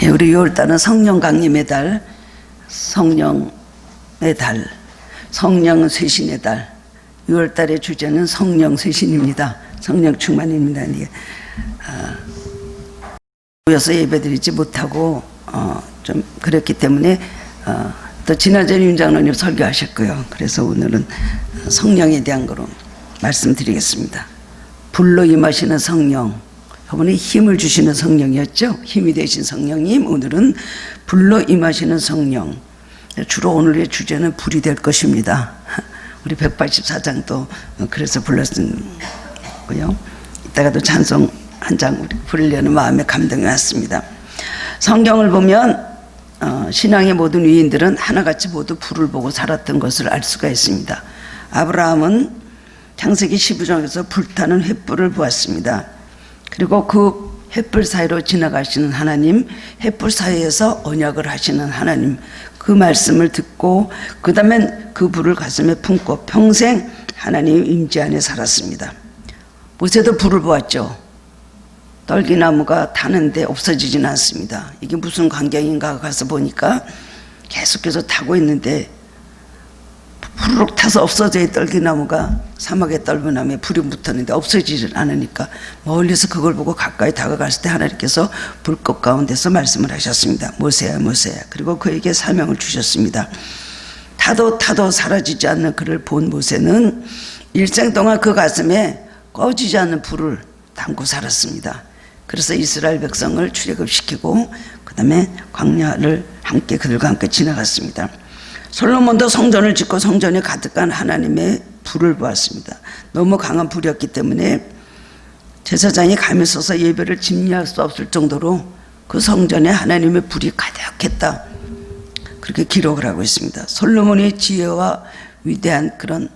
우리 6월달은 성령 강림의 달, 성령의 달, 성령 쇄신의 달. 6월달의 주제는 성령 쇄신입니다. 성령 충만입니다. 모여서 예배드리지 못하고 좀 그랬기 때문에 또 지난주에 윤 장로님 설교하셨고요. 그래서 오늘은 성령에 대한 거로 말씀드리겠습니다. 불로 임하시는 성령, 저번에 힘을 주시는 성령이었죠. 힘이 되신 성령님, 오늘은 불로 임하시는 성령. 주로 오늘의 주제는 불이 될 것입니다. 우리 184장도 그래서 불렀고요. 이따가도 찬송 한 장 부르려는 마음에 감동이 왔습니다. 성경을 보면 신앙의 모든 위인들은 하나같이 모두 불을 보고 살았던 것을 알 수가 있습니다. 아브라함은 창세기 15장에서 불타는 횃불을 보았습니다. 그리고 그 횃불 사이로 지나가시는 하나님, 횃불 사이에서 언약을 하시는 하나님, 그 말씀을 듣고 그 다음엔 그 불을 가슴에 품고 평생 하나님 임재 안에 살았습니다. 모세도 불을 보았죠. 떨기나무가 타는데 없어지진 않습니다. 이게 무슨 광경인가 가서 보니까 계속해서 타고 있는데 후루룩 타서 없어져야 떨기나무가 사막의 떨기나무에 불이 붙었는데 없어지질 않으니까 멀리서 그걸 보고 가까이 다가갔을 때 하나님께서 불꽃 가운데서 말씀을 하셨습니다. 모세야 모세야. 그리고 그에게 사명을 주셨습니다. 타도 사라지지 않는 그를 본 모세는 일생 동안 그 가슴에 꺼지지 않는 불을 담고 살았습니다. 그래서 이스라엘 백성을 출애굽시키고 그 다음에 광야를 함께 그들과 함께 지나갔습니다. 솔로몬도 성전을 짓고 성전에 가득한 하나님의 불을 보았습니다. 너무 강한 불이었기 때문에 제사장이 감에 서서 예배를 집리할 수 없을 정도로 그 성전에 하나님의 불이 가득했다. 그렇게 기록을 하고 있습니다. 솔로몬의 지혜와 위대한 그런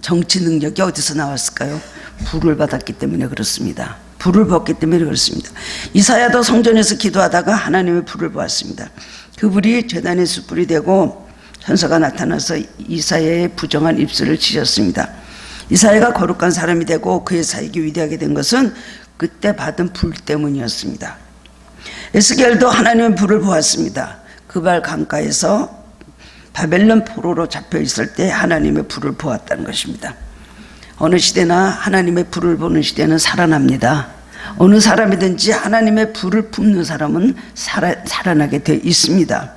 정치 능력이 어디서 나왔을까요? 불을 받았기 때문에 그렇습니다. 불을 받기 때문에 그렇습니다. 이사야도 성전에서 기도하다가 하나님의 불을 보았습니다. 그 불이 제단의 숯불이 되고 천사가 나타나서 이사야의 부정한 입술을 치셨습니다. 이사야가 거룩한 사람이 되고 그의 사역이 위대하게 된 것은 그때 받은 불 때문이었습니다. 에스겔도 하나님의 불을 보았습니다. 그발 강가에서 바벨론 포로로 잡혀 있을 때 하나님의 불을 보았다는 것입니다. 어느 시대나 하나님의 불을 보는 시대는 살아납니다. 어느 사람이든지 하나님의 불을 품는 사람은 살아나게 되어 있습니다.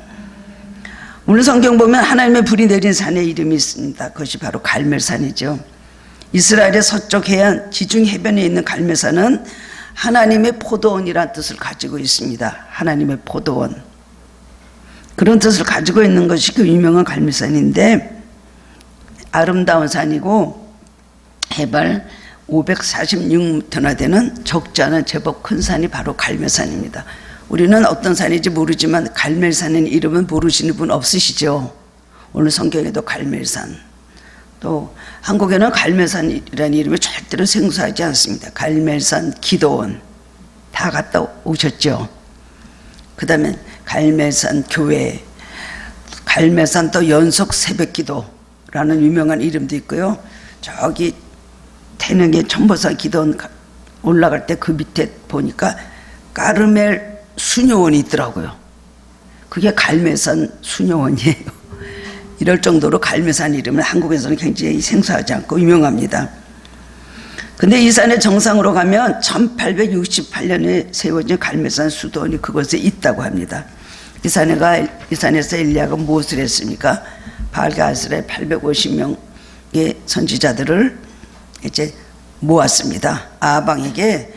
오늘 성경 보면 하나님의 불이 내린 산의 이름이 있습니다. 그것이 바로 갈멜산이죠. 이스라엘의 서쪽 해안 지중 해변에 있는 갈멜산은 하나님의 포도원이라는 뜻을 가지고 있습니다. 하나님의 포도원. 그런 뜻을 가지고 있는 것이 그 유명한 갈멜산인데 아름다운 산이고 해발 546m나 되는 적지 않은 제법 큰 산이 바로 갈멜산입니다. 우리는 어떤 산인지 모르지만 갈멜산의 이름은 모르시는 분 없으시죠? 오늘 성경에도 갈멜산, 또 한국에는 갈멜산이라는 이름이 절대로 생소하지 않습니다. 갈멜산, 기도원 다 갔다 오셨죠? 그 다음에 갈멜산 교회, 갈멜산 또 연속 새벽기도라는 유명한 이름도 있고요. 저기 태릉의 천보산 기도원 올라갈 때 그 밑에 보니까 까르멜 수녀원이 있더라고요. 그게 갈멜산 수녀원이에요. 이럴 정도로 갈멜산 이름은 한국에서는 굉장히 생소하지 않고 유명합니다. 근데 이 산의 정상으로 가면 1868년에 세워진 갈멜산 수도원이 그곳에 있다고 합니다. 이 산에서 엘리야가 무엇을 했습니까? 바알가스라의 850명의 선지자들을 이제 모았습니다. 아방에게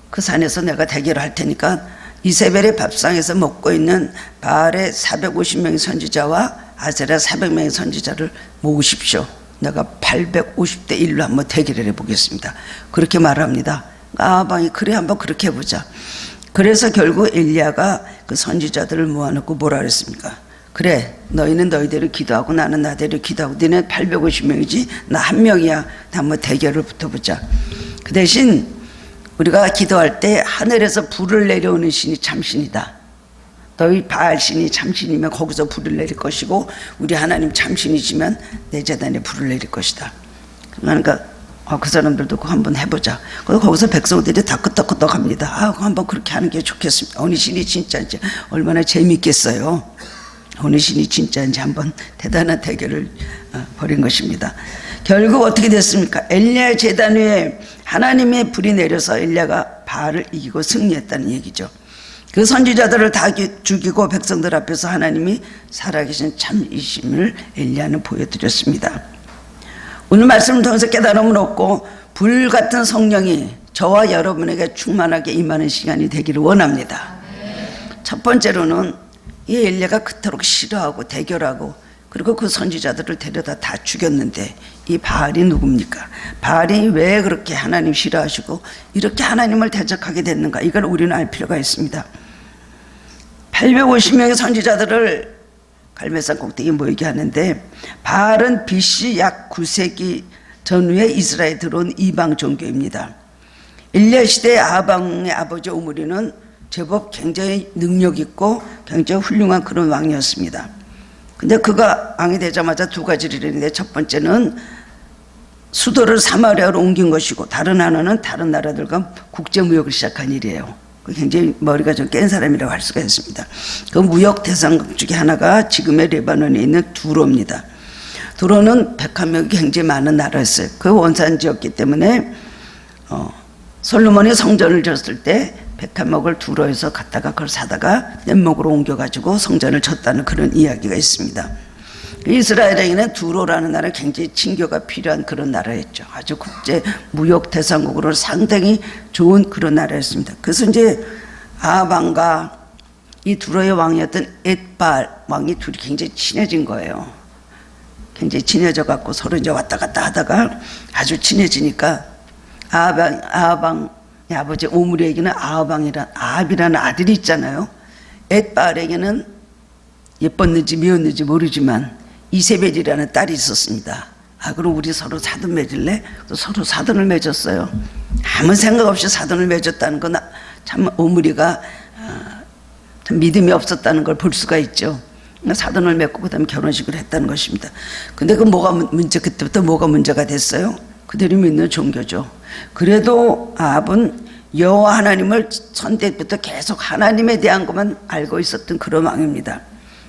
그 산에서 내가 대결을 할 테니까 이세벨의 밥상에서 먹고 있는 바알의 450명의 선지자와 아세라 400명의 선지자를 모으십시오. 내가 850대 1로 한번 대결을 해보겠습니다. 그렇게 말합니다. 아방이 그래 한번 그렇게 해보자. 그래서 결국 엘리야가 그 선지자들을 모아놓고 뭐라 그랬습니까? 그래, 너희는 너희대로 기도하고 나는 나대로 기도하고 너네 850명이지 나 한 명이야. 한번 대결을 붙어보자. 그 대신 우리가 기도할 때 하늘에서 불을 내려오는 신이 참신이다. 너희 바알 신이 참신이면 거기서 불을 내릴 것이고 우리 하나님 참신이시면 내 제단에 불을 내릴 것이다. 그러니까 그 사람들도 그거 한번 해보자. 거기서 백성들이 다 끄떡끄떡합니다. 한번 그렇게 하는 게 좋겠습니다. 어느 신이 진짜인지 얼마나 재밌겠어요. 어느 신이 진짜인지 한번 대단한 대결을 벌인 것입니다. 결국 어떻게 됐습니까? 엘리야 제단 위에 하나님의 불이 내려서 엘리야가 바알을 이기고 승리했다는 얘기죠. 그 선지자들을 다 죽이고 백성들 앞에서 하나님이 살아계신 참이심을 엘리야는 보여드렸습니다. 오늘 말씀을 통해서 깨달음을 얻고 불같은 성령이 저와 여러분에게 충만하게 임하는 시간이 되기를 원합니다. 첫 번째로는 이 엘리야가 그토록 싫어하고 대결하고 그리고 그 선지자들을 데려다 다 죽였는데 이 바알이 누굽니까? 바알이 왜 그렇게 하나님 싫어하시고 이렇게 하나님을 대적하게 됐는가? 이걸 우리는 알 필요가 있습니다. 850명의 선지자들을 갈멜산 꼭대기에 모이게 하는데 바알은 BC 약 9세기 전후에 이스라엘에 들어온 이방 종교입니다. 엘리야 시대의 아방의 아버지 오므리는 제법 굉장히 능력 있고 굉장히 훌륭한 그런 왕이었습니다. 근데 그가 왕이 되자마자 두 가지를 했는데 첫 번째는 수도를 사마리아로 옮긴 것이고 다른 하나는 다른 나라들과 국제무역을 시작한 일이에요. 굉장히 머리가 좀 깬 사람이라고 할 수가 있습니다. 그 무역 대상국 중에 하나가 지금의 레바논에 있는 두로입니다. 두로는 100만명이 굉장히 많은 나라였어요. 그 원산지였기 때문에 솔로몬이 성전을 졌을 때 백한목을 두로에서 갔다가 그걸 사다가 넷목으로 옮겨가지고 성전을 졌다는 그런 이야기가 있습니다. 이스라엘에게는 두로라는 나라는 굉장히 친교가 필요한 그런 나라였죠. 아주 국제 무역 대상국으로 상당히 좋은 그런 나라였습니다. 그래서 이제 아방과 이 두로의 왕이었던 엣발 왕이 둘이 굉장히 친해진 거예요. 굉장히 친해져 갖고 서로 이제 왔다 갔다 하다가 아주 친해지니까 아방의 아버지 오므리에게는 아합이라는 아들이 있잖아요. 엣발에게는 예뻤는지 미웠는지 모르지만 이세벨이라는 딸이 있었습니다. 그럼 우리 서로 사돈 맺을래? 서로 사돈을 맺었어요. 아무 생각 없이 사돈을 맺었다는 건 참 오므리가 참 믿음이 없었다는 걸 볼 수가 있죠. 사돈을 맺고 그다음에 결혼식을 했다는 것입니다. 근데 그때부터 뭐가 문제가 됐어요? 그들이 믿는 종교죠. 그래도 아합은 여호와 하나님을 선대부터 계속 하나님에 대한 것만 알고 있었던 그런 왕입니다.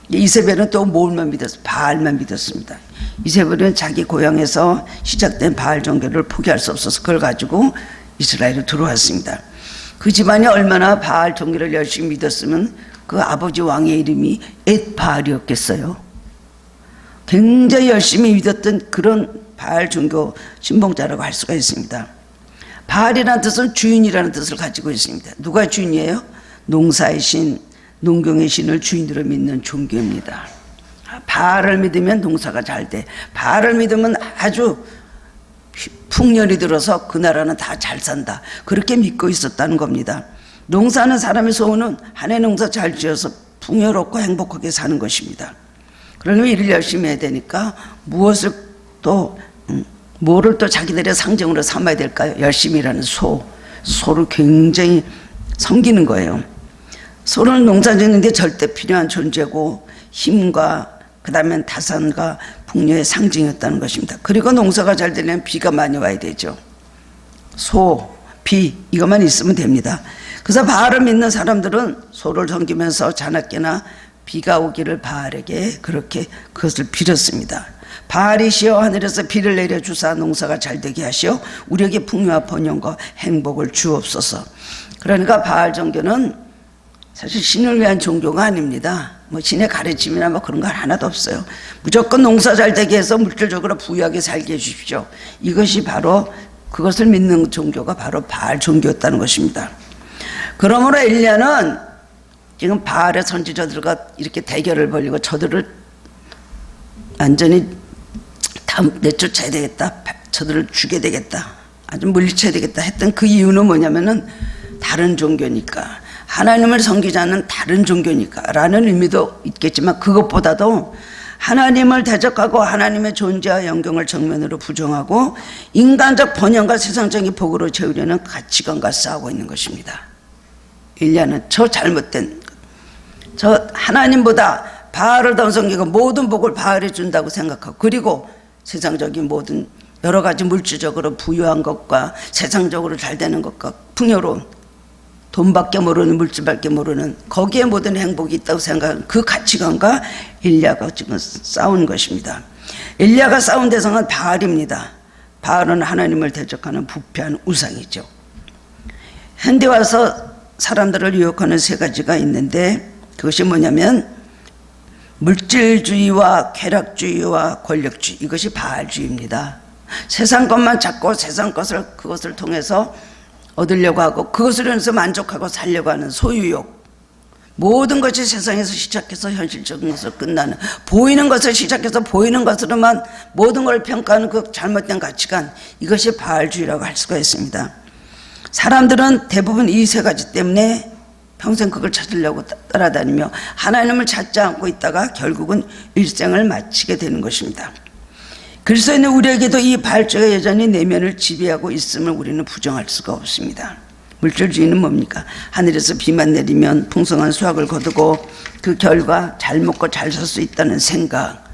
이세벨은 또 뭘만 믿었어요? 바알만 믿었습니다. 이세벨은 자기 고향에서 시작된 바알 종교를 포기할 수 없어서 그걸 가지고 이스라엘에 들어왔습니다. 그 집안이 얼마나 바알 종교를 열심히 믿었으면 그 아버지 왕의 이름이 엣바알이었겠어요. 굉장히 열심히 믿었던 그런 바알 종교 신봉자라고 할 수가 있습니다. 바알이라는 뜻은 주인이라는 뜻을 가지고 있습니다. 누가 주인이에요? 농사의 신, 농경의 신을 주인으로 믿는 종교입니다. 바알을 믿으면 농사가 잘 돼. 바알을 믿으면 아주 풍년이 들어서 그 나라는 다 잘 산다. 그렇게 믿고 있었다는 겁니다. 농사는 사람의 소원은 한 해 농사 잘 지어서 풍요롭고 행복하게 사는 것입니다. 그러려면 일을 열심히 해야 되니까 무엇을 또 뭐를 또 자기들의 상징으로 삼아야 될까요? 열심히 일하는 소를 굉장히 섬기는 거예요. 소는 농사 짓는 게 절대 필요한 존재고 힘과 그 다음에 다산과 풍요의 상징이었다는 것입니다. 그리고 농사가 잘 되려면 비가 많이 와야 되죠. 비 이것만 있으면 됩니다. 그래서 바알을 믿는 사람들은 소를 섬기면서 자나깨나 비가 오기를 바알에게 그렇게 그것을 빌었습니다. 바알이시여 하늘에서 비를 내려주사 농사가 잘 되게 하시어 우리에게 풍요와 번영과 행복을 주옵소서. 그러니까 바알 종교는 사실 신을 위한 종교가 아닙니다. 신의 가르침이나 그런 거 하나도 없어요. 무조건 농사 잘 되게 해서 물질적으로 부유하게 살게 해주십시오. 이것이 바로 그것을 믿는 종교가 바로 바알 종교였다는 것입니다. 그러므로 엘리야는 지금 바알의 선지자들과 이렇게 대결을 벌이고 저들을 완전히 다 내쫓아야 되겠다, 저들을 죽여야 되겠다, 아주 물리쳐야 되겠다 했던 그 이유는 뭐냐면은 다른 종교니까, 하나님을 섬기지 않는 다른 종교니까 라는 의미도 있겠지만, 그것보다도 하나님을 대적하고 하나님의 존재와 영광을 정면으로 부정하고 인간적 번영과 세상적인 복으로 채우려는 가치관과 싸우고 있는 것입니다. 엘리야는 저 잘못된, 저 하나님보다 바알을 더 섬기고 모든 복을 바알이 준다고 생각하고, 그리고 세상적인 모든 여러 가지 물질적으로 부유한 것과 세상적으로 잘 되는 것과 풍요로운 돈밖에 모르는 물질밖에 모르는 거기에 모든 행복이 있다고 생각하는 그 가치관과 엘리야가 지금 싸운 것입니다. 엘리야가 싸운 대상은 바알입니다. 바알은 하나님을 대적하는 부패한 우상이죠. 현대 와서 사람들을 유혹하는 세 가지가 있는데 그것이 뭐냐면 물질주의와 쾌락주의와 권력주의, 이것이 바알주의입니다. 세상 것만 찾고 세상 그것을 통해서 얻으려고 하고 그것을 통해서 만족하고 살려고 하는 소유욕, 모든 것이 세상에서 시작해서 현실적인 것으로 끝나는, 보이는 것을 시작해서 보이는 것으로만 모든 걸 평가하는 그 잘못된 가치관, 이것이 바알주의라고 할 수가 있습니다. 사람들은 대부분 이 세 가지 때문에 평생 그걸 찾으려고 따라다니며 하나님을 찾지 않고 있다가 결국은 일생을 마치게 되는 것입니다. 그리스도인의 우리에게도 이 바알주의가 여전히 내면을 지배하고 있음을 우리는 부정할 수가 없습니다. 물질주의는 뭡니까? 하늘에서 비만 내리면 풍성한 수확을 거두고 그 결과 잘 먹고 잘 살 수 있다는 생각.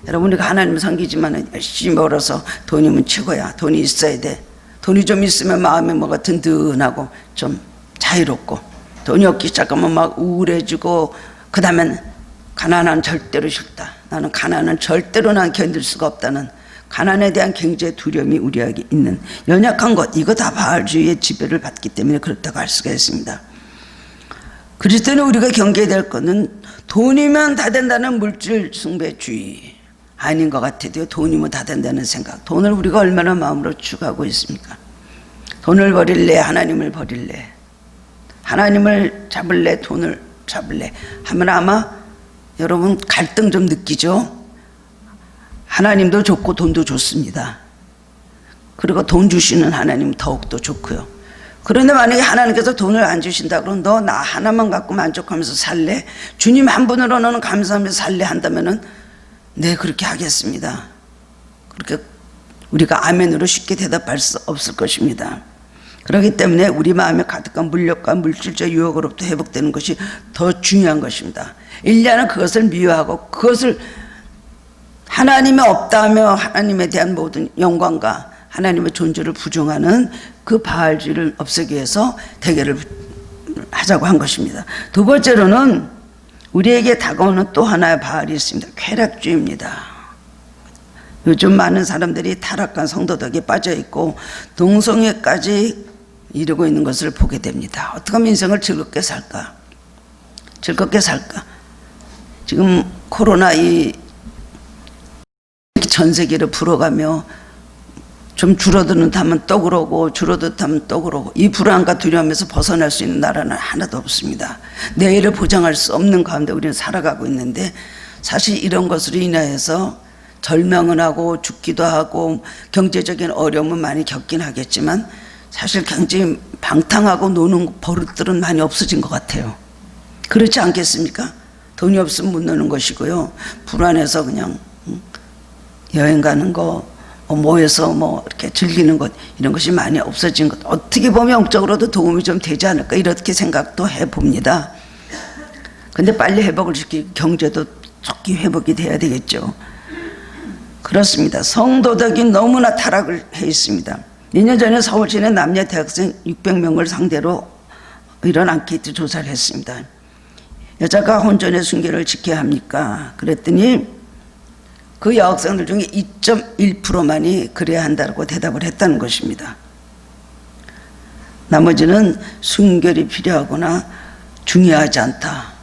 여러분, 우리가 하나님을 섬기지만 열심히 벌어서 돈이면 최고야. 돈이 있어야 돼. 돈이 좀 있으면 마음에 뭐가 든든하고 좀 자유롭고, 돈이 없기 시작하면 막 우울해지고, 그 다음엔 가난은 절대로 싫다. 나는 가난은 절대로 난 견딜 수가 없다는 가난에 대한 경제 두려움이 우리에게 있는 연약한 것, 이거 다 바알주의의 지배를 받기 때문에 그렇다고 할 수가 있습니다. 그리스도는 우리가 경계해야 될 것은 돈이면 다 된다는 물질 숭배주의 아닌 것 같아도 돈이면 다 된다는 생각. 돈을 우리가 얼마나 마음으로 추구하고 있습니까? 돈을 버릴래? 하나님을 버릴래? 하나님을 잡을래? 돈을 잡을래? 하면 아마 여러분 갈등 좀 느끼죠? 하나님도 좋고 돈도 좋습니다. 그리고 돈 주시는 하나님 더욱더 좋고요. 그런데 만약에 하나님께서 돈을 안 주신다 그러면 너 나 하나만 갖고 만족하면서 살래? 주님 한 분으로는 감사하면서 살래 한다면은 네, 그렇게 하겠습니다. 그렇게 우리가 아멘으로 쉽게 대답할 수 없을 것입니다. 그렇기 때문에 우리 마음에 가득한 물욕과 물질적 유혹으로부터 회복되는 것이 더 중요한 것입니다. 엘리야는 그것을 미워하고 그것을 하나님이 없다며 하나님에 대한 모든 영광과 하나님의 존재를 부정하는 그 바알주의를 없애기 위해서 대결을 하자고 한 것입니다. 두 번째로는 우리에게 다가오는 또 하나의 바알이 있습니다. 쾌락주의입니다. 요즘 많은 사람들이 타락한 성도덕에 빠져 있고 동성애까지 이루고 있는 것을 보게 됩니다. 어떻게 하면 인생을 즐겁게 살까? 즐겁게 살까? 지금 코로나 전 세계를 불어가며 좀 줄어드는 또 그러고 줄어드는 또 그러고, 이 불안과 두려움에서 벗어날 수 있는 나라는 하나도 없습니다. 내일을 보장할 수 없는 가운데 우리는 살아가고 있는데, 사실 이런 것으로 인하여서 절명은 하고 죽기도 하고 경제적인 어려움은 많이 겪긴 하겠지만 사실 굉장히 방탕하고 노는 버릇들은 많이 없어진 것 같아요. 그렇지 않겠습니까? 돈이 없으면 못 노는 것이고요. 불안해서 그냥 여행 가는 거, 모여서 이렇게 즐기는 것, 이런 것이 많이 없어진 것, 어떻게 보면 영적으로도 도움이 좀 되지 않을까, 이렇게 생각도 해봅니다. 근데 빨리 회복을 시키고 경제도 속히 회복이 돼야 되겠죠. 그렇습니다. 성도덕이 너무나 타락을 해 있습니다. 2년 전에 서울 시내 남녀 대학생 600명을 상대로 이런 앙케이트 조사를 했습니다. 여자가 혼전의 순결을 지켜야 합니까? 그랬더니 그 여학생들 중에 2.1%만이 그래야 한다고 대답을 했다는 것입니다. 나머지는 순결이 필요하거나 중요하지 않다.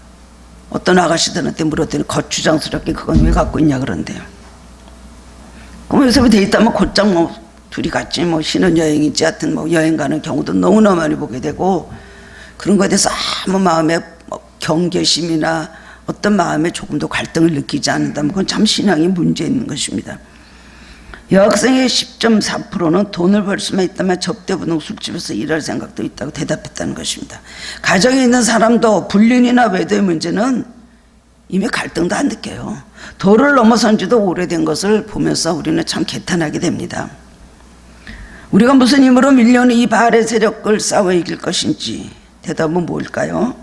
어떤 아가씨들한테 물었더니 거추장스럽게 그건 왜 갖고 있냐 그런데요. 그럼 요새 데이트하면 곧장 둘이 같이 신혼여행이지 하여튼 여행 가는 경우도 너무나 많이 보게 되고, 그런 것에 대해서 아무 마음에 경계심이나 어떤 마음에 조금도 갈등을 느끼지 않는다면 그건 참 신앙이 문제 있는 것입니다. 여학생의 10.4%는 돈을 벌 수만 있다면 접대부동 술집에서 일할 생각도 있다고 대답했다는 것입니다. 가정에 있는 사람도 불륜이나 외도의 문제는 이미 갈등도 안 느껴요. 도를 넘어선 지도 오래된 것을 보면서 우리는 참 개탄하게 됩니다. 우리가 무슨 힘으로 밀려오는 이 바알의 세력을 싸워 이길 것인지 대답은 뭘까요?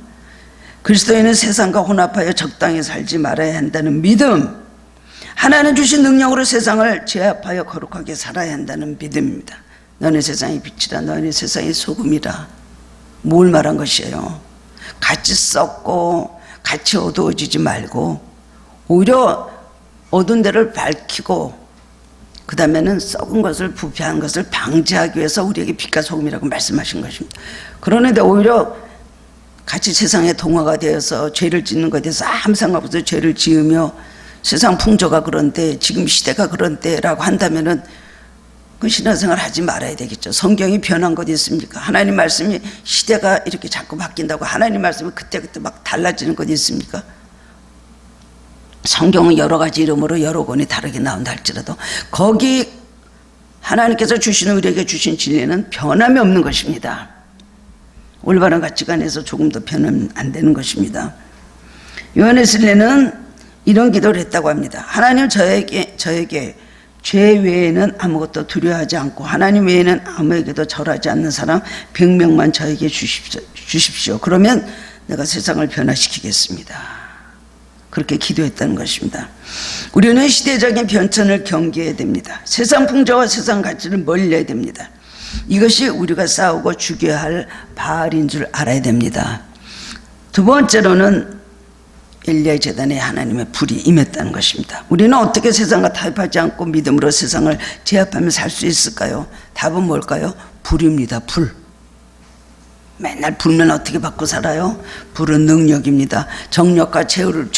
그리스도인은 세상과 혼합하여 적당히 살지 말아야 한다는 믿음, 하나님 주신 능력으로 세상을 제압하여 거룩하게 살아야 한다는 믿음입니다. 너네 세상의 빛이라, 너네 세상의 소금이라. 뭘 말한 것이에요? 같이 썩고 같이 어두워지지 말고 오히려 어두운 데를 밝히고 그 다음에는 썩은 것을, 부패한 것을 방지하기 위해서 우리에게 빛과 소금이라고 말씀하신 것입니다. 그러는데 오히려 같이 세상에 동화가 되어서 죄를 짓는 것에 대해서 아무 상관 없어서 죄를 지으며 세상 풍조가 그런데, 지금 시대가 그런데 라고 한다면은 그 신앙생활 하지 말아야 되겠죠. 성경이 변한 것 있습니까? 하나님 말씀이 시대가 이렇게 자꾸 바뀐다고 하나님 말씀이 그때그때 막 달라지는 것 있습니까? 성경은 여러 가지 이름으로 여러 권이 다르게 나온다 할지라도 거기 하나님께서 주시는, 우리에게 주신 진리는 변함이 없는 것입니다. 올바른 가치관에서 조금도 변하면 안 되는 것입니다. 요한의 릴레는 이런 기도를 했다고 합니다. 하나님, 저에게 죄 외에는 아무것도 두려워하지 않고 하나님 외에는 아무에게도 절하지 않는 사람 100명만 저에게 주십시오. 그러면 내가 세상을 변화시키겠습니다. 그렇게 기도했다는 것입니다. 우리는 시대적인 변천을 경계해야 됩니다. 세상 풍조와 세상 가치를 멀리해야 됩니다. 이것이 우리가 싸우고 죽여야 할 바알인 줄 알아야 됩니다. 두 번째로는 엘리야 제단에 하나님의 불이 임했다는 것입니다. 우리는 어떻게 세상과 타협하지 않고 믿음으로 세상을 제압하며 살 수 있을까요? 답은 뭘까요? 불입니다. 불. 맨날 불면 어떻게 받고 살아요? 불은 능력입니다. 정력과 죄를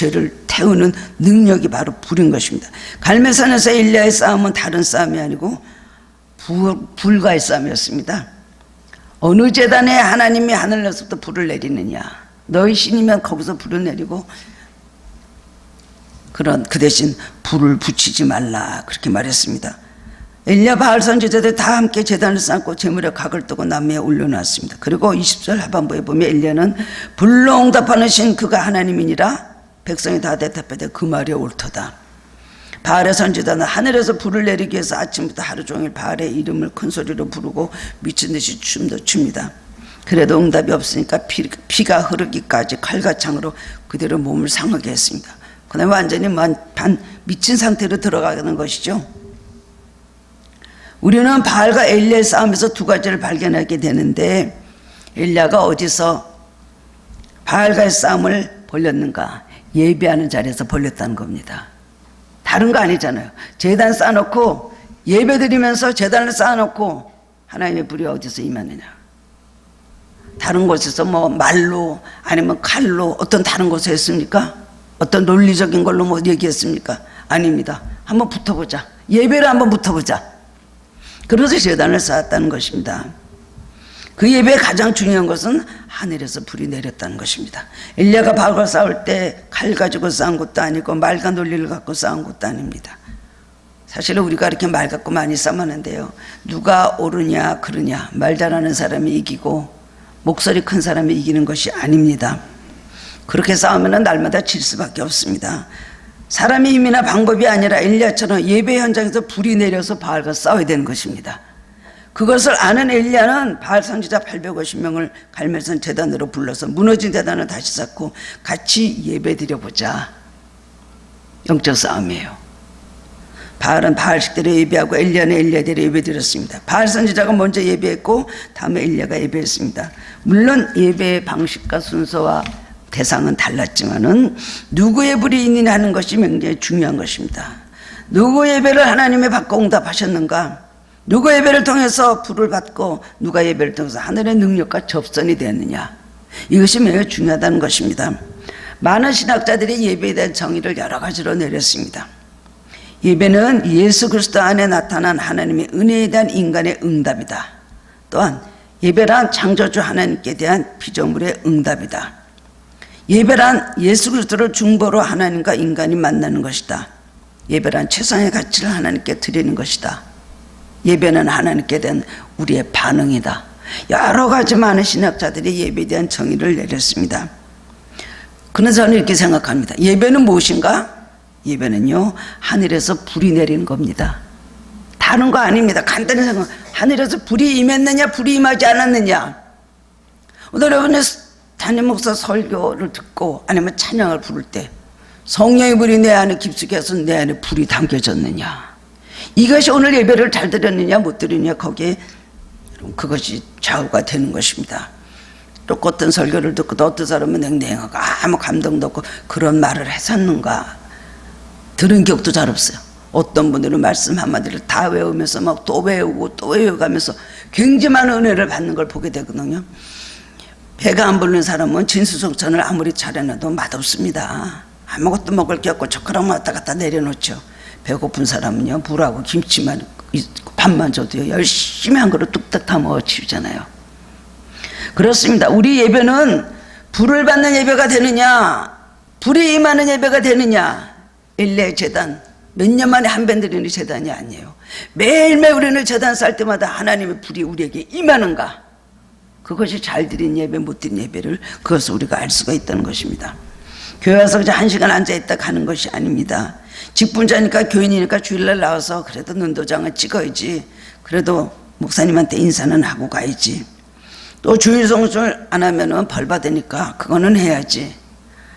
태우는 능력이 바로 불인 것입니다. 갈멜산에서 엘리야의 싸움은 다른 싸움이 아니고 불과의 싸움이었습니다. 어느 제단에 하나님이 하늘에서부터 불을 내리느냐, 너희 신이면 거기서 불을 내리고 그 대신 불을 붙이지 말라, 그렇게 말했습니다. 엘리야 바알 선지자들 다 함께 제단을 쌓고 제물에 각을 뜨고 나무에 올려놨습니다. 그리고 20절 하반부에 보면 엘리야는 불로 응답하는 신 그가 하나님이니라 백성이 다 대답하되 그 말이 옳도다. 바알의 선지자는 하늘에서 불을 내리기 위해서 아침부터 하루 종일 바알의 이름을 큰 소리로 부르고 미친 듯이 춤도 춥니다. 그래도 응답이 없으니까 피가 흐르기까지 칼과 창으로 그대로 몸을 상하게 했습니다. 그 다음에 완전히 미친 상태로 들어가는 것이죠. 우리는 바알과 엘리야의 싸움에서 두 가지를 발견하게 되는데, 엘리야가 어디서 바알과의 싸움을 벌였는가? 예배하는 자리에서 벌였다는 겁니다. 다른 거 아니잖아요. 제단 쌓아놓고 예배 드리면서 제단을 쌓아놓고 하나님의 불이 어디서 임하느냐? 다른 곳에서 뭐 말로 아니면 칼로 어떤 다른 곳에 했습니까? 어떤 논리적인 걸로 뭐 얘기했습니까? 아닙니다. 한번 붙어보자. 예배를 한번 붙어보자. 그래서 제단을 쌓았다는 것입니다. 그 예배의 가장 중요한 것은 하늘에서 불이 내렸다는 것입니다. 엘리야가 바알과 싸울 때 칼 가지고 싸운 것도 아니고 말과 논리를 갖고 싸운 것도 아닙니다. 사실은 우리가 이렇게 말 갖고 많이 싸우는데요, 누가 옳으냐 그르냐, 말 잘하는 사람이 이기고 목소리 큰 사람이 이기는 것이 아닙니다. 그렇게 싸우면 날마다 질 수밖에 없습니다. 사람의 힘이나 방법이 아니라 엘리야처럼 예배 현장에서 불이 내려서 바알과 싸워야 되는 것입니다. 그것을 아는 엘리야는 바알 선지자 850명을 갈멜산 제단으로 불러서 무너진 제단을 다시 쌓고 같이 예배 드려보자. 영적 싸움이에요. 바알은 바알식대로 예배하고 엘리야는 엘리야대로 예배 드렸습니다. 바알 선지자가 먼저 예배했고 다음에 엘리야가 예배했습니다. 물론 예배의 방식과 순서와 대상은 달랐지만은 누구의 불이 있느냐 하는 것이 굉장히 중요한 것입니다. 누구 예배를 하나님이 받고 응답하셨는가? 누구 예배를 통해서 불을 받고 누가 예배를 통해서 하늘의 능력과 접선이 되었느냐? 이것이 매우 중요하다는 것입니다. 많은 신학자들이 예배에 대한 정의를 여러 가지로 내렸습니다. 예배는 예수 그리스도 안에 나타난 하나님의 은혜에 대한 인간의 응답이다. 또한 예배란 창조주 하나님께 대한 피조물의 응답이다. 예배란 예수 그리스도를 중보로 하나님과 인간이 만나는 것이다. 예배란 최상의 가치를 하나님께 드리는 것이다. 예배는 하나님께 대한 우리의 반응이다. 여러 가지 많은 신학자들이 예배에 대한 정의를 내렸습니다. 그래서 저는 이렇게 생각합니다. 예배는 무엇인가? 예배는요, 하늘에서 불이 내리는 겁니다. 다른 거 아닙니다. 간단히 생각, 하늘에서 불이 임했느냐 불이 임하지 않았느냐. 오늘 여러분의 담임 목사 설교를 듣고 아니면 찬양을 부를 때 성령의 불이 내 안에 깊숙해서 내 안에 불이 담겨졌느냐, 이것이 오늘 예배를 잘 드렸느냐 못 드렸느냐, 거기에 그것이 좌우가 되는 것입니다. 똑같은 설교를 듣고 또 어떤 사람은 냉랭하고 아무 감동도 없고 그런 말을 했었는가, 들은 기억도 잘 없어요. 어떤 분들은 말씀 한마디를 다 외우면서 막 또 외우고 또 외워가면서 굉장히 많은 은혜를 받는 걸 보게 되거든요. 배가 안 부르는 사람은 진수성찬을 아무리 잘해놔도 맛없습니다. 아무것도 먹을 게 없고 젓가락만 왔다 갔다 내려놓죠. 배고픈 사람은요, 물하고 김치만 있고 밥만 줘도요, 열심히 한 그릇 뚝딱 다 먹어 치우잖아요. 그렇습니다. 우리 예배는 불을 받는 예배가 되느냐, 불이 임하는 예배가 되느냐, 일례 제단 몇 년 만에 한 번 드리는 제단이 아니에요. 매일매일 우리는 제단 쌀 때마다 하나님의 불이 우리에게 임하는가, 그것이 잘 드린 예배 못 드린 예배를, 그것을 우리가 알 수가 있다는 것입니다. 교회 와서 그냥 1시간 앉아있다 가는 것이 아닙니다. 직분자니까 교인이니까 주일날 나와서 그래도 눈도장을 찍어야지, 그래도 목사님한테 인사는 하고 가야지, 또 주일 성수를 안 하면은 벌 받으니까 그거는 해야지.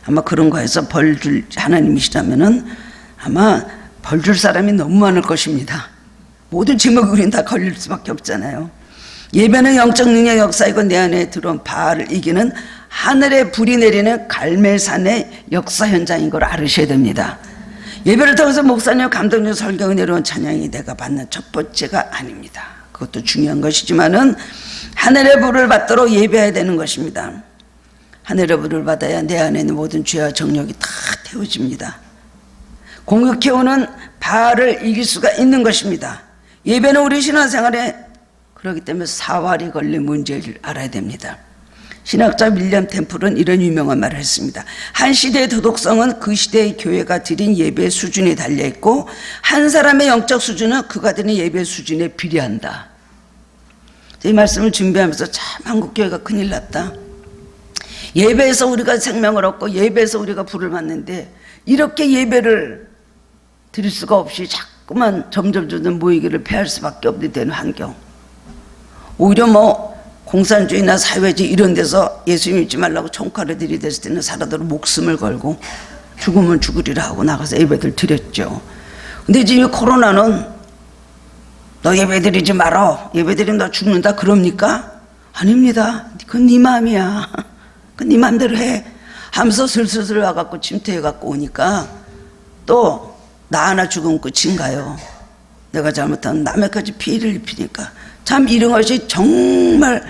아마 그런 거에서 벌 줄 하나님이시라면은 아마 벌 줄 사람이 너무 많을 것입니다. 모든 제목이 우린 다 걸릴 수밖에 없잖아요. 예배는 영적 능력 역사이고 내 안에 들어온 바알을 이기는 하늘의 불이 내리는 갈멜산의 역사 현장인 걸 알으셔야 됩니다. 예배를 통해서 목사님 감동적 설교 은혜로운 찬양이 내가 받는 첫 번째가 아닙니다. 그것도 중요한 것이지만은 하늘의 불을 받도록 예배해야 되는 것입니다. 하늘의 불을 받아야 내 안에 있는 모든 죄와 정욕이 다 태워집니다. 공격해오는 바알을 이길 수가 있는 것입니다. 예배는 우리 신앙생활에 그렇기 때문에 사활이 걸린 문제를 알아야 됩니다. 신학자 윌리엄 템플은 이런 유명한 말을 했습니다. 한 시대의 도덕성은 그 시대의 교회가 드린 예배의 수준에 달려있고 한 사람의 영적 수준은 그가 드린 예배의 수준에 비례한다. 이 말씀을 준비하면서 참 한국교회가 큰일 났다. 예배에서 우리가 생명을 얻고 예배에서 우리가 불을 받는데 이렇게 예배를 드릴 수가 없이 자꾸만 점점 모이기를 피할 수밖에 없게 되는 환경. 오히려 공산주의나 사회주의 이런 데서 예수 믿지 말라고 총칼을 들이댔을 때는 사람들은 목숨을 걸고 죽으면 죽으리라 하고 나가서 예배들 드렸죠. 근데 지금 코로나는 너 예배 드리지 말어, 예배 드리면 너 죽는다 그럽니까? 아닙니다. 그건 네 마음이야. 그건 네 마음대로 해 하면서 슬슬 와갖고 침투해갖고 오니까 또 나 하나 죽으면 끝인가요? 내가 잘못하면 남에까지 피해를 입히니까 참 이런 것이 정말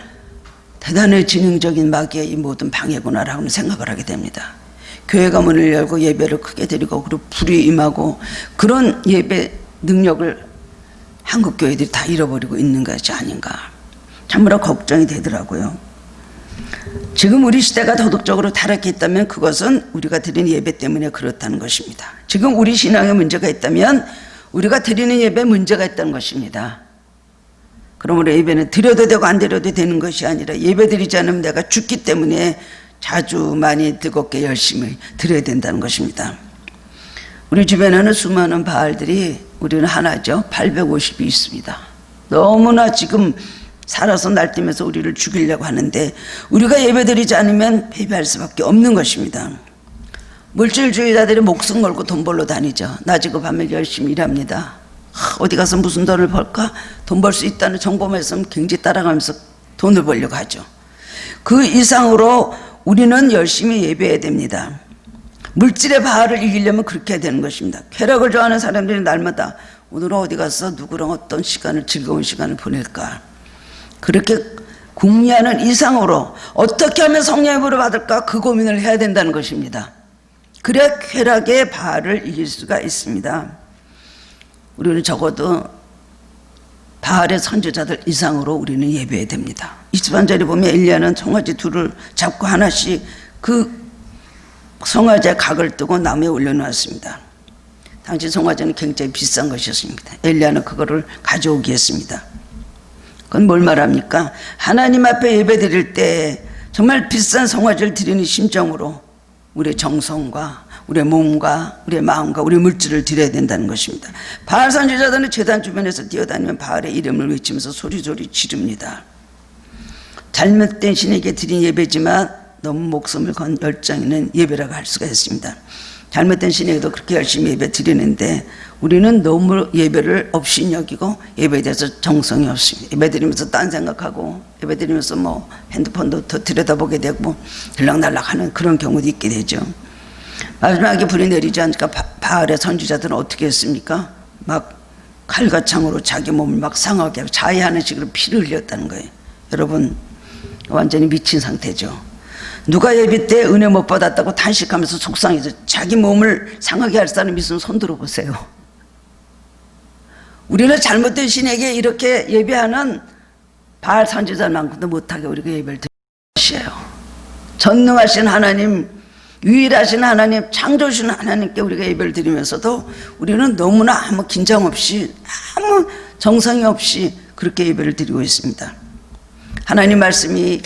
대단히 지능적인 마귀의 이 모든 방해구나라고 생각을 하게 됩니다. 교회가 문을 열고 예배를 크게 드리고 그리고 불이 임하고 그런 예배 능력을 한국 교회들이 다 잃어버리고 있는 것이 아닌가, 참으로 걱정이 되더라고요. 지금 우리 시대가 도덕적으로 타락해 있다면 그것은 우리가 드리는 예배 때문에 그렇다는 것입니다. 지금 우리 신앙에 문제가 있다면 우리가 드리는 예배에 문제가 있다는 것입니다. 그러므로 예배는 드려도 되고 안 드려도 되는 것이 아니라 예배 드리지 않으면 내가 죽기 때문에 자주 많이 뜨겁게 열심히 드려야 된다는 것입니다. 우리 주변에는 수많은 바알들이, 우리는 하나죠. 850이 있습니다. 너무나 지금 살아서 날뛰면서 우리를 죽이려고 하는데 우리가 예배드리지 않으면 패배할 수밖에 없는 것입니다. 물질주의자들이 목숨 걸고 돈 벌러 다니죠. 낮이고 밤에 열심히 일합니다. 어디 가서 무슨 돈을 벌까? 돈 벌 수 있다는 정보만 있으면 굉장히 따라가면서 돈을 벌려고 하죠. 그 이상으로 우리는 열심히 예배해야 됩니다. 물질의 바알을 이기려면 그렇게 해야 되는 것입니다. 쾌락을 좋아하는 사람들이 날마다 오늘은 어디 가서 누구랑 어떤 시간을, 즐거운 시간을 보낼까, 그렇게 궁리하는 이상으로 어떻게 하면 성령의 불을 받을까, 그 고민을 해야 된다는 것입니다. 그래야 쾌락의 바알을 이길 수가 있습니다. 우리는 적어도 바알의 선지자들 이상으로 우리는 예배해야 됩니다. 23절에 보면 엘리야는 송아지 둘을 잡고 하나씩 그 송아지의 각을 뜨고 나무에 올려놓았습니다. 당시 송아지는 굉장히 비싼 것이었습니다. 엘리야는 그거를 가져오게 했습니다. 그건 뭘 말합니까? 하나님 앞에 예배 드릴 때 정말 비싼 송아지를 드리는 심정으로 우리의 정성과 우리의 몸과 우리의 마음과 우리의 물질을 드려야 된다는 것입니다. 바알 선지자들은 제단 주변에서 뛰어다니면 바알의 이름을 외치면서 소리소리 지릅니다. 잘못된 신에게 드린 예배지만 너무 목숨을 건 열정 있는 예배라고 할 수가 있습니다. 잘못된 신에게도 그렇게 열심히 예배 드리는데 우리는 너무 예배를 없이 여기고 예배에 대해서 정성이 없습니다. 예배 드리면서 딴 생각하고 예배 드리면서 뭐 핸드폰도 더 들여다보게 되고 들락날락하는 그런 경우도 있게 되죠. 마지막에 불이 내리지 않으니까 바알의 선지자들은 어떻게 했습니까? 막 칼과 창으로 자기 몸을 막 상하게 하고 자해하는 식으로 피를 흘렸다는 거예요. 여러분 완전히 미친 상태죠. 누가 예배 때 은혜 못 받았다고 탄식하면서 속상해서 자기 몸을 상하게 할 사람이 있으면 손 들어보세요. 우리는 잘못된 신에게 이렇게 예배하는 바알 선지자만큼도 못하게 우리가 예배를 드리는 것이에요. 전능하신 하나님, 유일하신 하나님, 창조주신 하나님께 우리가 예배를 드리면서도 우리는 너무나 아무 긴장 없이 아무 정성이 없이 그렇게 예배를 드리고 있습니다. 하나님 말씀이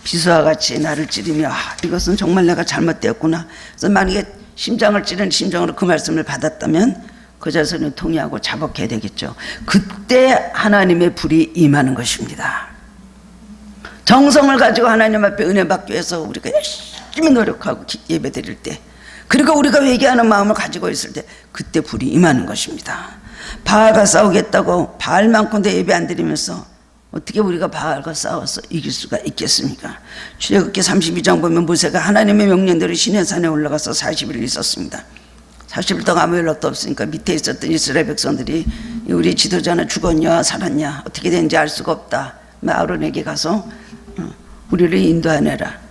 비수와 같이 나를 찌르며 이것은 정말 내가 잘못되었구나. 그래서 만약에 심장을 찌르는 심정으로 그 말씀을 받았다면 그 자세는 통회하고 자복해야 되겠죠. 그때 하나님의 불이 임하는 것입니다. 정성을 가지고 하나님 앞에 은혜 받기 위해서 우리가 열심히 노력하고 예배 드릴 때, 그리고 우리가 회개하는 마음을 가지고 있을 때 그때 불이 임하는 것입니다. 바알과 싸우겠다고 바알만큼 더 예배 안 드리면서 어떻게 우리가 바알과 싸워서 이길 수가 있겠습니까? 출애굽기 32장 보면 모세가 하나님의 명령대로 시내산에 올라가서 40일 있었습니다. 40일 동안 아무 연락도 없으니까 밑에 있었던 이스라엘 백성들이 우리 지도자는 죽었냐 살았냐 어떻게 되는지 알 수가 없다. 아론에게 가서 우리를 인도하내라.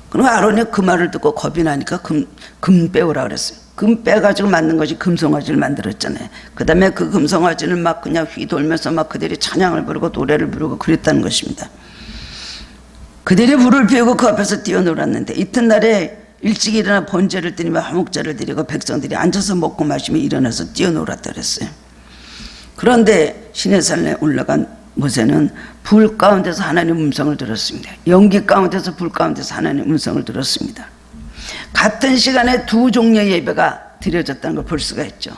그럼 아론이 그 말을 듣고 겁이 나니까 금 빼오라 그랬어요. 금 빼가지고 만든 것이 금송아지를 만들었잖아요. 그 다음에 그 금송아지를 막 그냥 휘돌면서 막 그들이 찬양을 부르고 노래를 부르고 그랬다는 것입니다. 그들이 불을 피우고 그 앞에서 뛰어놀았는데 이튿날에 일찍 일어나 번제를 드리며 화목제를 드리고 백성들이 앉아서 먹고 마시며 일어나서 뛰어놀았다 그랬어요. 그런데 시내산에 올라간 모세는 불 가운데서 하나님 음성을 들었습니다. 연기 가운데서 불 가운데서 하나님 음성을 들었습니다. 같은 시간에 두 종류의 예배가 드려졌다는 걸 볼 수가 있죠.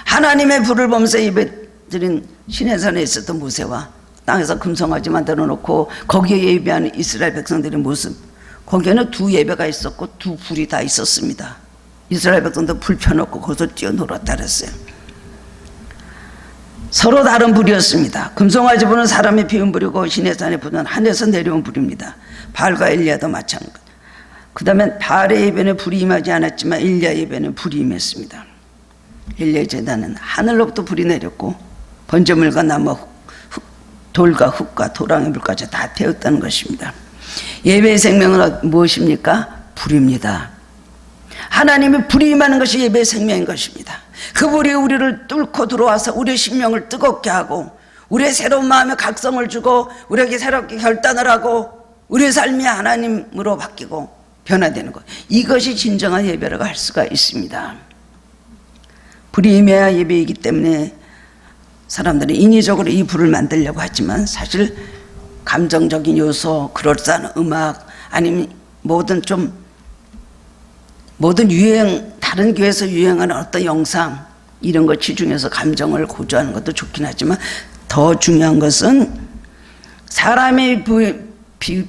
하나님의 불을 보면서 예배 드린 시내산에 있었던 모세와 땅에서 금송아지 만들어 놓고 거기에 예배하는 이스라엘 백성들의 모습, 거기에는 두 예배가 있었고 두 불이 다 있었습니다. 이스라엘 백성도 불 펴놓고 거기서 뛰어놀았다 그랬어요. 서로 다른 불이었습니다. 금송아지 불은 사람의 피운 불이고 시내산의 불은 하늘에서 내려온 불입니다. 바알과 엘리야도 마찬가지. 그 다음에 바알의 예배는 불이 임하지 않았지만 엘리야 예배는 불이 임했습니다. 엘리야 제단은 하늘로부터 불이 내렸고 번제물과 나무, 돌과 흙과 도랑의 불까지 다 태웠다는 것입니다. 예배의 생명은 무엇입니까? 불입니다. 하나님의 불이 임하는 것이 예배의 생명인 것입니다. 그 불이 우리를 뚫고 들어와서 우리의 심령을 뜨겁게 하고 우리의 새로운 마음에 각성을 주고 우리에게 새롭게 결단을 하고 우리의 삶이 하나님으로 바뀌고 변화되는 것, 이것이 진정한 예배라고 할 수가 있습니다. 불이 임해야 예배이기 때문에 사람들이 인위적으로 이 불을 만들려고 하지만 사실 감정적인 요소, 그럴싸한 음악 아니면 모든 유행, 다른 교회에서 유행하는 어떤 영상 이런 거 치중해서 감정을 고조하는 것도 좋긴 하지만 더 중요한 것은 사람이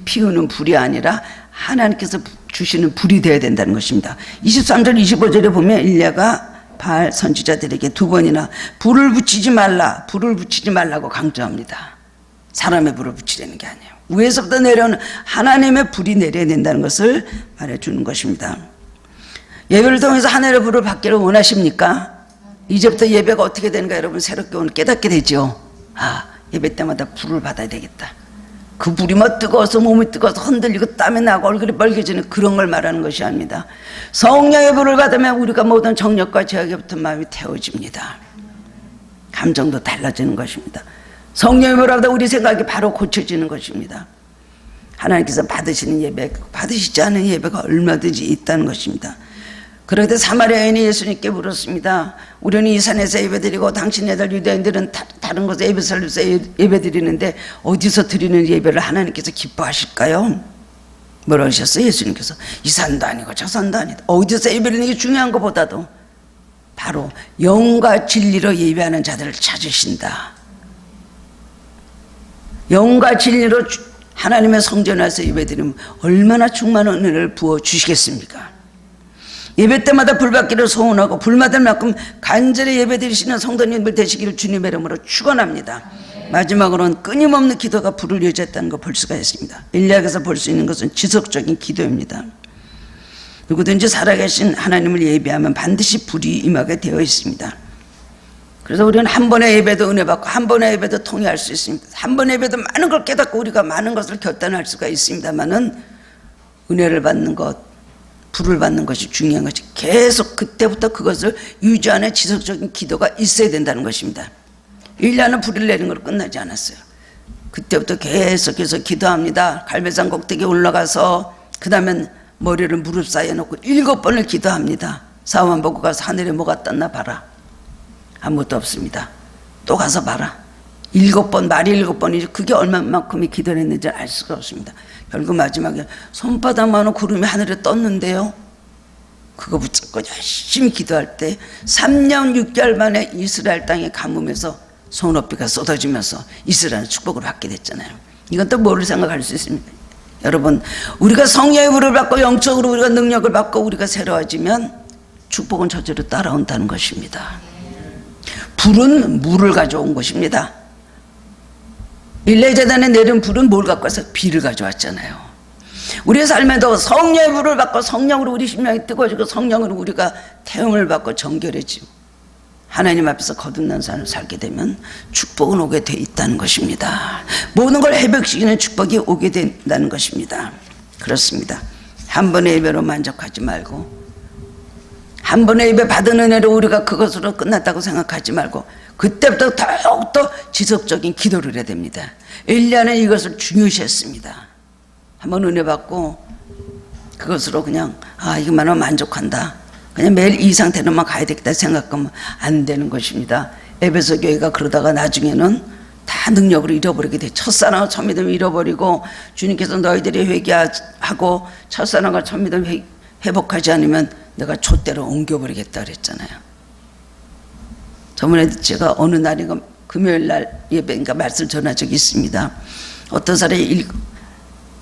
피우는 불이 아니라 하나님께서 주시는 불이 되어야 된다는 것입니다. 23절 25절에 보면 엘리야가 바알 선지자들에게 두 번이나 불을 붙이지 말라고 강조합니다. 사람의 불을 붙이려는 게 아니에요. 위에서부터 내려오는 하나님의 불이 내려야 된다는 것을 말해주는 것입니다. 예배를 통해서 하늘의 불을 받기를 원하십니까? 이제부터 예배가 어떻게 되는가 여러분 새롭게 오늘 깨닫게 되죠. 예배 때마다 불을 받아야 되겠다. 그 불이 뭐 뜨거워서 몸이 뜨거워서 흔들리고 땀이 나고 얼굴이 빨개지는 그런 걸 말하는 것이 아닙니다. 성령의 불을 받으면 우리가 모든 정력과 죄악에부터 마음이 태워집니다. 감정도 달라지는 것입니다. 성령의 불을 받아 우리 생각이 바로 고쳐지는 것입니다. 하나님께서 받으시는 예배, 받으시지 않은 예배가 얼마든지 있다는 것입니다. 그런데 사마리아 여인이 예수님께 물었습니다. 우리는 이 산에서 예배드리고 당신네들 유대인들은 다른 곳에 예배 드리는데 어디서 드리는 예배를 하나님께서 기뻐하실까요? 뭐라고 하셨어요? 예수님께서 이 산도 아니고 저 산도 아니다. 어디서 예배드리는 게 중요한 것보다도 바로 영과 진리로 예배하는 자들을 찾으신다. 영과 진리로 하나님의 성전에서 예배드리면 얼마나 충만한 은혜를 부어주시겠습니까? 예배 때마다 불받기를 소원하고 불받을 만큼 간절히 예배드리시는 성도님들 되시기를 주님의 이름으로 축원합니다. 마지막으로는 끊임없는 기도가 불을 유지했다는 걸 볼 수가 있습니다. 일리학에서 볼 수 있는 것은 지속적인 기도입니다. 누구든지 살아계신 하나님을 예배하면 반드시 불이 임하게 되어 있습니다. 그래서 우리는 한 번의 예배도 은혜 받고 한 번의 예배도 통회할 수 있습니다. 한 번의 예배도 많은 걸 깨닫고 우리가 많은 것을 결단할 수가 있습니다만은 은혜를 받는 것, 불을 받는 것이 중요한 것이 계속 그때부터 그것을 유지하는 지속적인 기도가 있어야 된다는 것입니다. 1년은 불을 내린 걸 끝나지 않았어요. 그때부터 계속해서 기도합니다. 갈매산 꼭대기에 올라가서 그 다음엔 머리를 무릎 사이에 놓고 7번을 기도합니다. 사만 보고 가서 하늘에 뭐가 떴나 봐라. 아무것도 없습니다. 또 가서 봐라. 7번, 말이 7번이지 그게 얼마만큼의 기도를 했는지 알 수가 없습니다. 결국 마지막에 손바닥만한 구름이 하늘에 떴는데요, 그거 붙잡고 열심히 기도할 때 3년 6개월 만에 이스라엘 땅에 가뭄에서 소노비가 쏟아지면서 이스라엘은 축복을 받게 됐잖아요. 이건 또 뭐를 생각할 수 있습니까? 여러분, 우리가 성령의 불을 받고 영적으로 우리가 능력을 받고 우리가 새로워지면 축복은 저절로 따라온다는 것입니다. 불은 물을 가져온 것입니다. 일레재단에 내린 불은 뭘 갖고 와서 비를 가져왔잖아요. 우리의 삶에도 성령의 불을 받고 성령으로 우리 심령이 뜨거워지고 성령으로 우리가 태움을 받고 정결해지고 하나님 앞에서 거듭난 삶을 살게 되면 축복은 오게 돼 있다는 것입니다. 모든 걸 회복시키는 축복이 오게 된다는 것입니다. 그렇습니다. 한 번의 예배로 만족하지 말고 한 번의 예배 받은 은혜로 우리가 그것으로 끝났다고 생각하지 말고 그때부터 더욱더 지속적인 기도를 해야 됩니다. 엘리야는 이것을 중요시했습니다. 한번 은혜 받고 그것으로 그냥 이것만으로 만족한다, 그냥 매일 이 상태로만 가야 되겠다 생각하면 안 되는 것입니다. 에베소 교회가 그러다가 나중에는 다 능력을 잃어버리게 돼. 첫사랑과 첫믿음을 잃어버리고 주님께서 너희들이 회개하고 첫사랑과 첫믿음을 회복하지 않으면 내가 촛대로 옮겨버리겠다 그랬잖아요. 저번에 제가 어느 날인가 금요일 날 예배인가 말씀을 전한 적이 있습니다. 어떤 사람이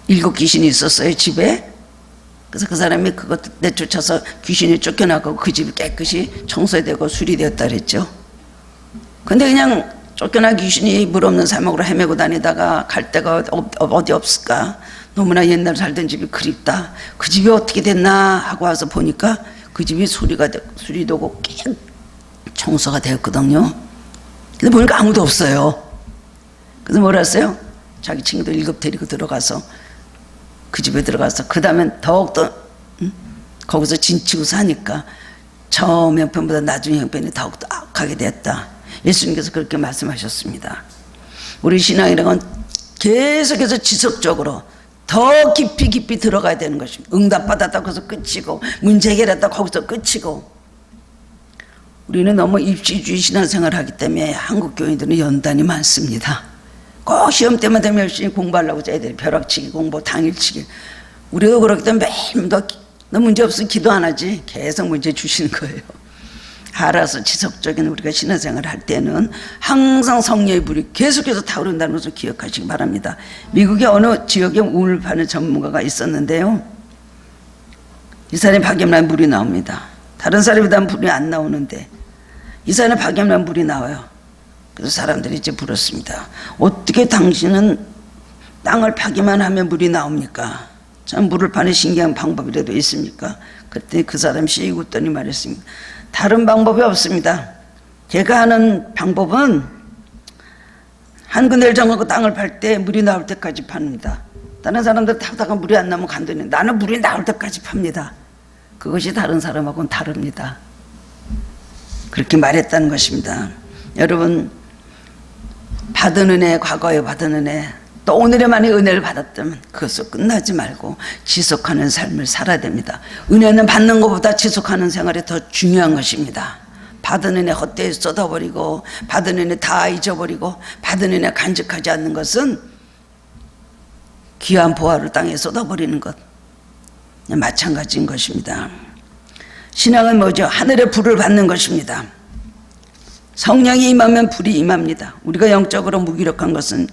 7 귀신이 있었어요, 집에. 그래서 그 사람이 그것 내쫓아서 귀신이 쫓겨나고 그 집이 깨끗이 청소되고 수리되었다 그랬죠. 근데 그냥 쫓겨난 귀신이 물 없는 사막으로 헤매고 다니다가 갈 데가 어디 없을까, 너무나 옛날 살던 집이 그립다, 그 집이 어떻게 됐나 하고 와서 보니까 그 집이 수리되고 깨끗 청소가 되었거든요. 근데 보니까 아무도 없어요. 그래서 뭐라 했어요? 자기 친구들 7 데리고 들어가서 그 집에 들어가서 그 다음엔 더욱더 거기서 진치고 사니까 처음 형편보다 나중 형편이 더욱더 악하게 됐다. 예수님께서 그렇게 말씀하셨습니다. 우리 신앙이라는 건 계속해서 지속적으로 더 깊이 들어가야 되는 것입니다. 응답받았다고 해서 끝이고 문제 해결했다고 거기서 끝이고, 우리는 너무 입시주의 신앙생활을 하기 때문에 한국 교인들은 연단이 많습니다. 꼭 시험 때만 되면 열심히 공부하려고 애들이 벼락치기 공부 당일치기. 우리도 그렇기 때문에 매일 너 문제 없으면 기도 안 하지, 계속 문제 주시는 거예요. 알아서 지속적인 우리가 신앙생활을 할 때는 항상 성령의 불이 계속해서 타오른다는 것을 기억하시기 바랍니다. 미국의 어느 지역에 우물 파는 전문가가 있었는데요, 이 사람이 박염난 물이 나옵니다. 다른 사람보다는 물이 안 나오는데 이 사람은 박염난 물이 나와요. 그래서 사람들이 이제 물었습니다. 어떻게 당신은 땅을 파기만 하면 물이 나옵니까? 참 물을 파는 신기한 방법이라도 있습니까? 그때 그 사람이 씩 웃더니 말했습니다. 다른 방법이 없습니다. 제가 하는 방법은 한 군데를 정하고 땅을 팔 때 물이 나올 때까지 팝니다. 다른 사람들 타다가 물이 안 나오면 간다니, 나는 물이 나올 때까지 팝니다. 그것이 다른 사람하고는 다릅니다. 그렇게 말했다는 것입니다. 여러분, 받은 은혜, 과거에 받은 은혜, 또 오늘에만의 은혜를 받았다면 그것을 끝나지 말고 지속하는 삶을 살아야 됩니다. 은혜는 받는 것보다 지속하는 생활이 더 중요한 것입니다. 받은 은혜 헛되이 쏟아버리고 받은 은혜 다 잊어버리고 받은 은혜 간직하지 않는 것은 귀한 보화를 땅에 쏟아버리는 것 마찬가지인 것입니다. 신앙은 뭐죠? 하늘의 불을 받는 것입니다. 성령이 임하면 불이 임합니다. 우리가 영적으로 무기력한 것은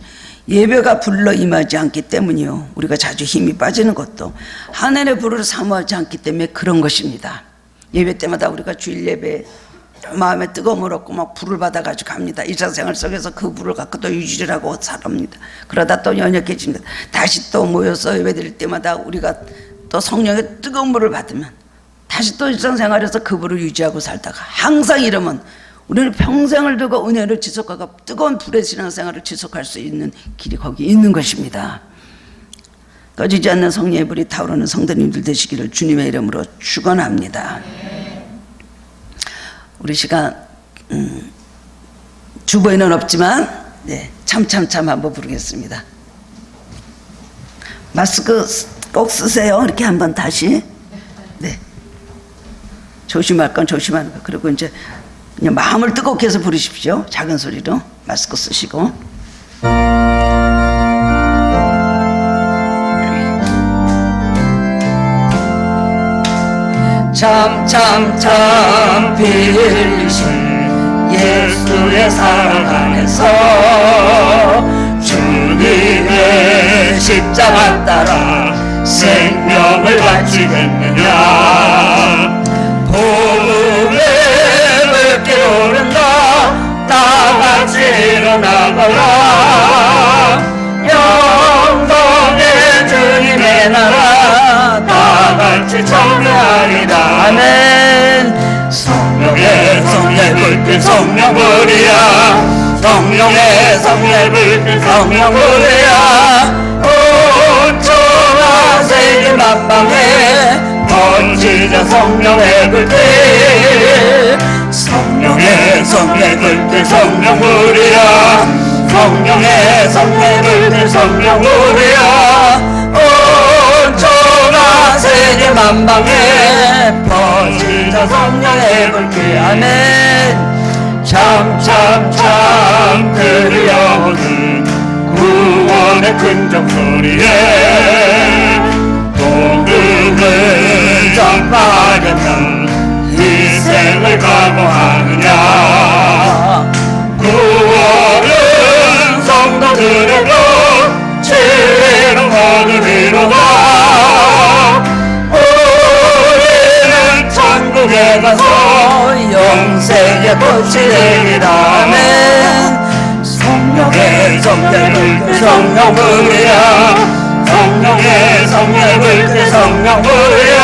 예배가 불러 임하지 않기 때문이요. 우리가 자주 힘이 빠지는 것도 하늘의 불을 사모하지 않기 때문에 그런 것입니다. 예배 때마다 우리가 주일 예배 마음에 뜨거움을 얻고 막 불을 받아가지고 갑니다. 일상생활 속에서 그 불을 갖고 또 유지를 하고 살아옵니다. 그러다 또 연약해집니다. 다시 또 모여서 예배 드릴 때마다 우리가 또 성령의 뜨거운 불을 받으면 다시 또 일상생활에서 그 불을 유지하고 살다가 항상 이러면 우리는 평생을 두고 은혜를 지속하고 뜨거운 불의 신앙생활을 지속할 수 있는 길이 거기 있는 것입니다. 꺼지지 않는 성령의 불이 타오르는 성도님들 되시기를 주님의 이름으로 축원합니다. 우리 시간 주보에는 없지만 참참참 한번 부르겠습니다. 마스크 꼭 쓰세요. 이렇게 한번 다시. 조심할 건 조심하는 거. 그리고 이제 그냥 마음을 뜨겁게 해서 부르십시오. 작은 소리로 마스크 쓰시고. 참참참 피 흘리신 예수의 사랑 안에서 주님의 십자가 따라 생명을 바치겠느냐. 복음의 물길 오른다 다같이 일어나거라. 영광의 주님의 나라 다같이 청하리라. 아멘. 성령의 성령의 불길 성령불이야. 성령의 성령의 불길 성령불이야. 온 천하 세계 만방에 번지자 성령의 불길. 성령의 성령의 불길 성령불이야. 성령의 성령의 불길 성령불이야. 온 천하 세계 만방에 번지자 성령의 불길. 아멘. 참참참 들려오는 구원의 큰정소리에 복음을 전파하겠는 희생을 각오하느냐. 구원은 성도들에게 지혜로 거두리로다. 우리는 천국에 가서 영생의 꽃이 되리라. 아멘. 성령의 성령의 성령불이야. 성령의 성령의 성령불이야.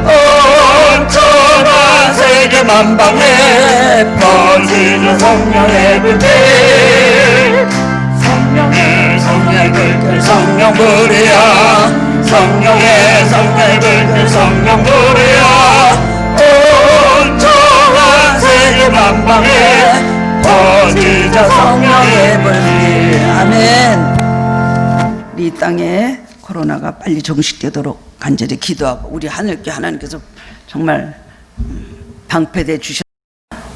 온 천하 세계 만방에 번지는 성령의 불길. 성령의 성령의 불길 성령불이야. 성령의 성령의 불길 성령불이야. 온 천하 세계 만방에 번지자 성령의 불길. 아멘. 이 땅에 코로나가 빨리 종식되도록 간절히 기도하고 우리 하늘께 하나님께서 정말 방패돼 주셔.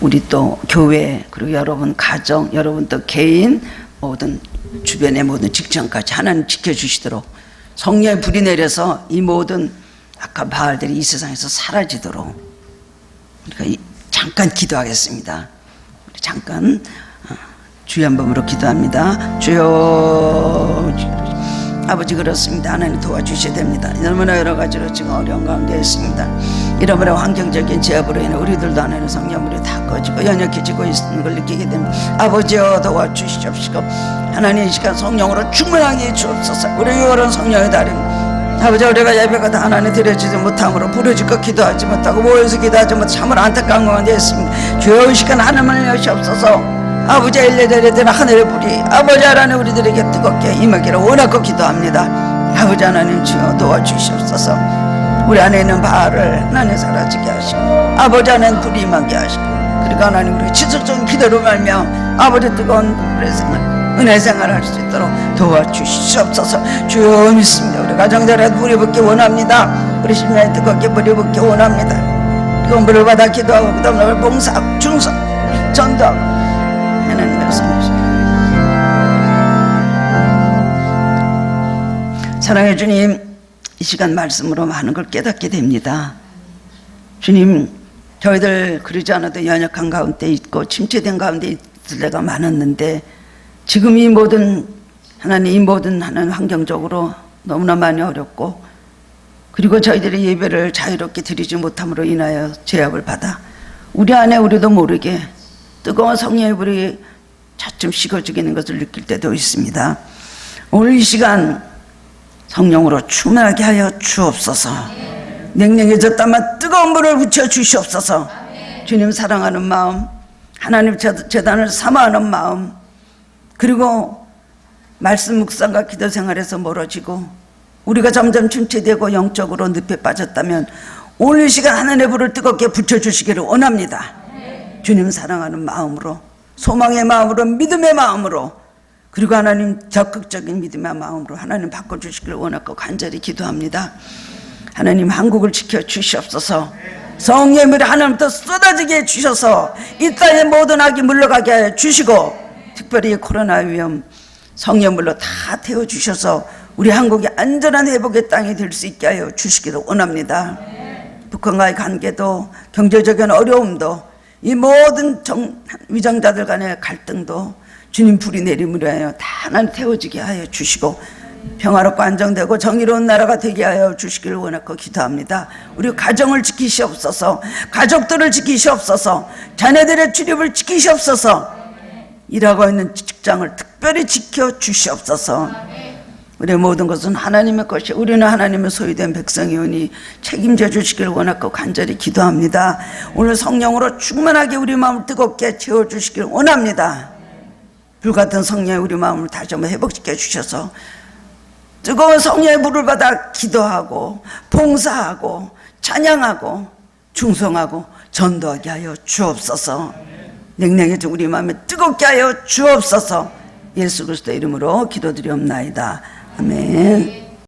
우리 또 교회 그리고 여러분 가정 여러분 또 개인 모든 주변의 모든 직장까지 하나님 지켜주시도록 성령의 불이 내려서 이 모든 악한 바알들이 이 세상에서 사라지도록 우리가 잠깐 기도하겠습니다. 우리 잠깐 주여 한 번으로 기도합니다. 주여. 아버지 그렇습니다. 하나님 도와주셔야 됩니다. 너무나 여러 가지로 지금 어려운 가운데 있습니다. 이러므로 환경적인 제약으로 인해 우리들도 하나님 성령물이 다 꺼지고 연약해지고 있는 걸 느끼게 됩니다. 아버지여 도와주시옵시고 하나님 이 시간 성령으로 충만하게 주옵소서. 우리 유월은 성령의 달입니다. 아버지 우리가 예배가 다 하나님 드려지지 못함으로 부르짖고 기도하지 못하고 모여서 기도하지 못하고 참으로 안타까운 가운데 있습니다. 주여 이 시간 하나님을 여시옵소서. 아버지 엘레데레데나 하늘의 불이 아버지 하나님 우리들에게 뜨겁게 임하기를 원하고 기도합니다. 아버지 하나님 주여 도와주시옵소서. 우리 안에 있는 바알을 하나님 사라지게 하시고 아버지 안에는 불이 임하게 하시고 그리고 하나님 우리 지속적인 기도로 말며 아버지 뜨거운 불의 생활 은혜 생활할 수 있도록 도와주시옵소서. 주여 믿습니다. 우리 가정들에 불이 붙기 원합니다. 우리 심령에 뜨겁게 불이 붙기 원합니다. 뜨거운 불을 받아 기도하고 그 다음에 봉사하고 충성 전도하고 하나님 말씀하십니다. 사랑의 주님 이 시간 말씀으로 많은 걸 깨닫게 됩니다. 주님 저희들 그러지 않아도 연약한 가운데 있고 침체된 가운데 있을 때가 많았는데 지금 이 모든 하나님 이 모든 하는 환경적으로 너무나 많이 어렵고 그리고 저희들이 예배를 자유롭게 드리지 못함으로 인하여 제약을 받아 우리 안에 우리도 모르게 뜨거운 성령의 불이 차츰 식어지게 있는 것을 느낄 때도 있습니다. 오늘 이 시간 성령으로 충만하게 하여 주옵소서. 냉랭해졌다만 뜨거운 물을 붙여 주시옵소서. 주님 사랑하는 마음, 하나님 재단을 사모하는 마음, 그리고 말씀 묵상과 기도 생활에서 멀어지고 우리가 점점 침체되고 영적으로 늪에 빠졌다면 오늘 이 시간 하나님의 불을 뜨겁게 붙여주시기를 원합니다. 주님 사랑하는 마음으로, 소망의 마음으로, 믿음의 마음으로, 그리고 하나님 적극적인 믿음의 마음으로 하나님 바꿔주시기를 원하고 간절히 기도합니다. 하나님 한국을 지켜주시옵소서. 성령의 물이 하나님부터 쏟아지게 해주셔서 이 땅의 모든 악이 물러가게 하여 주시고 특별히 코로나 위험 성령의 물로 다 태워주셔서 우리 한국이 안전한 회복의 땅이 될 수 있게 하여 주시기를 원합니다. 북한과의 관계도 경제적인 어려움도 이 모든 위정자들 간의 갈등도 주님 불이 내림으로 하여 다 하나님 태워지게 하여 주시고 평화롭고 안정되고 정의로운 나라가 되게 하여 주시기를 원하고 기도합니다. 우리 가정을 지키시옵소서. 가족들을 지키시옵소서. 자녀들의 출입을 지키시옵소서. 일하고 있는 직장을 특별히 지켜주시옵소서. 우리의 모든 것은 하나님의 것이 우리는 하나님의 소유된 백성이오니 책임져 주시기를 원하고 간절히 기도합니다. 오늘 성령으로 충만하게 우리 마음을 뜨겁게 채워주시기를 원합니다. 불같은 성령의 우리 마음을 다시 한번 회복시켜 주셔서 뜨거운 성령의 물을 받아 기도하고 봉사하고 찬양하고 충성하고 전도하게 하여 주옵소서. 냉랭해진 우리 마음에 뜨겁게 하여 주옵소서. 예수 그리스도 이름으로 기도드리옵나이다. 아멘.